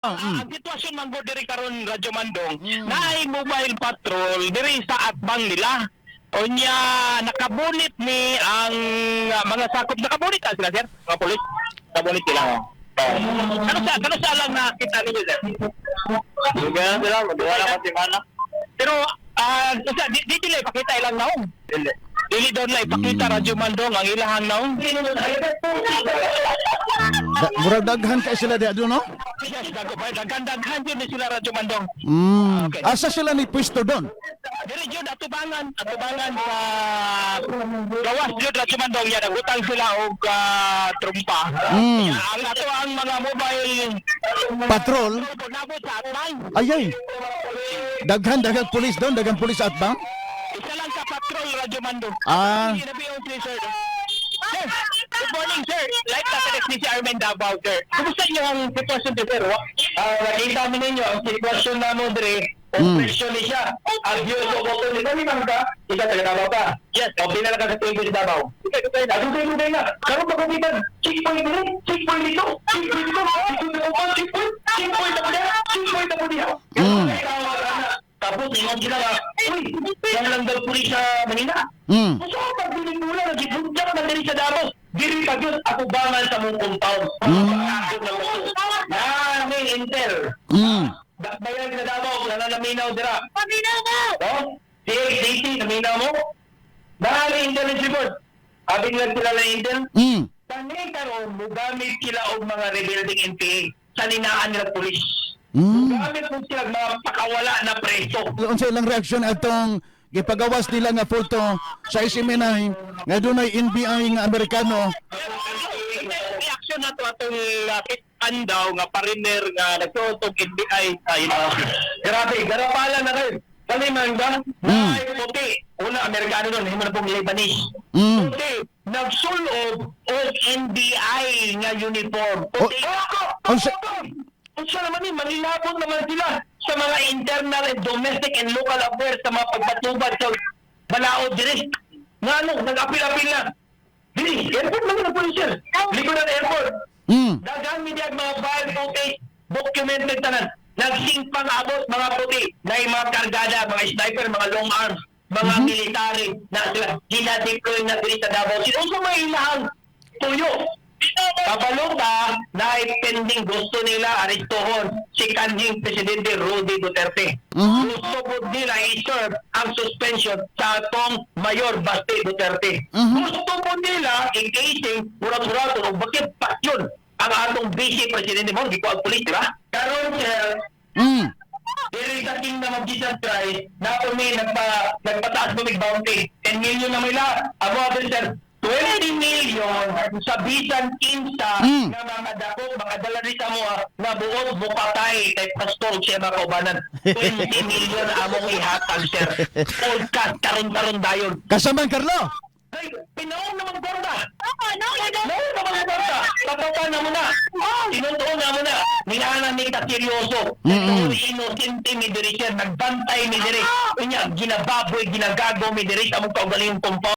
Ang sitwasyon man gud diri karon Radyo Mandong, naay mobile patrol diri sa atbang nila. Unya nakabunit ni ang mga sakop, nakabunit sila sir, mga pulis. Nakabunit sila. Kano sa lang nakita ninyo sir? Ganyan sila, magwala ka timana. Pero di sila ipakita ilang naong. Dili doon lang ipakita Radyo Mandong ang ilahang naong. Murag daghan kay sila diha no? Yes, daghan yun sila Radyo Mandong. Okay. Asa sila ni pwesto doon? Dili jud atubangan sa gawas jud Radyo Mandong ya nagutang sila og trumpa. Ang ato ang mga mobile Patrol? nabot sa atbang. Ayay. Daghang pulis doon, daghang pulis atbang? Isa lang ka patrol Radyo Mandong. Ah. Hindi na BOC, sir. Sir, good morning, sir. Live Catholic ni si Armen Davao, sir. Kumusta niyo ang sitwasyon dito, sir? Nakita mo ninyo, ang sitwasyon na mo dire, operasyon ni siya. Abuse of authority. Kami man ka, ikaw taga-Davao ka. Yes, o binala ka sa TV sa Davao. Adugay na. Karoon ba kung itan? Checkpoint dito, checkpoint dito, checkpoint dito, checkpoint na po diya. Tapos, ingon sila nga, uy, yan lang daw pulis sa Manila. So, pag binigula, nagibunjak na diri sa Davao. Diri pa yun, ako bangal sa mong compound. Yan, may intel. Bayan sa Davao, nananaminaw dira. Paminaw mo! Oh, DXDC, naminaw mo? Dahil intelligence report. Abing lang sila na intel. Tanay karon, mugamit sila og mga rebuilding NPA sa ninaan nila pulis. Mugamit mo sila mga pakawala na preso. Unsa ilang reaksyon atong gipagawas nila nga photo sa Isiminay nga dunay NBI nga Amerikano? Reaction na to atong andaw nga pariner nga nagtutok NBI ay Grabe, garapala na kayo. Kani man ba? Ay, puti. Una, Amerikano doon, hindi mo na pong Lebanese. Puti, nagsulob o NBI nga uniform. Puti. Unsa naman ni manilabot naman sila sa mga internal and domestic and local affairs sa mga pagpatubad sa balaod diri. Nga ano, nag-apil-apil na. Dili, airport lang na police. Likod ng airport. Dagang media mga file footage, documented tanan. Nagsing pang-abot mga puti na yung mga kargada, mga sniper, mga long arms, mga military na sila ginadeploy na diri sa Davao. Sino sa may ilahang tuyo? Kabalota na pending gusto nila aristohon si kanhing Presidente Rudy Duterte. Gusto po nila i-serve ang suspension sa atong Mayor Basti Duterte. Gusto po nila i-casing murag-murag o bakit pa yun ang atong Vice Presidente mo, di ko ang pulis, di ba? Karon sir, dili sa king na mag-gisang try na kami nagpataas mo bounty 10 million na may lahat. Abo sir, 20 million sa bisan kinsa na mga dako, mga dalarita mo na buot bukatay kay pastor siya mga kaubanan. 20 million among ihatag sir. Podcast karon-karon dayon. Kasaman Carlo. Ay, pinaon naman gorda. Naon naman gorda. Tatawa na mo na. Tinutuon na mo na. Minahanan ni ka seryoso. Inosente mi diri siya. Nagbantay mi diri. Unya, ginababoy, ginagago mi diri sa mong kaugalingong compound.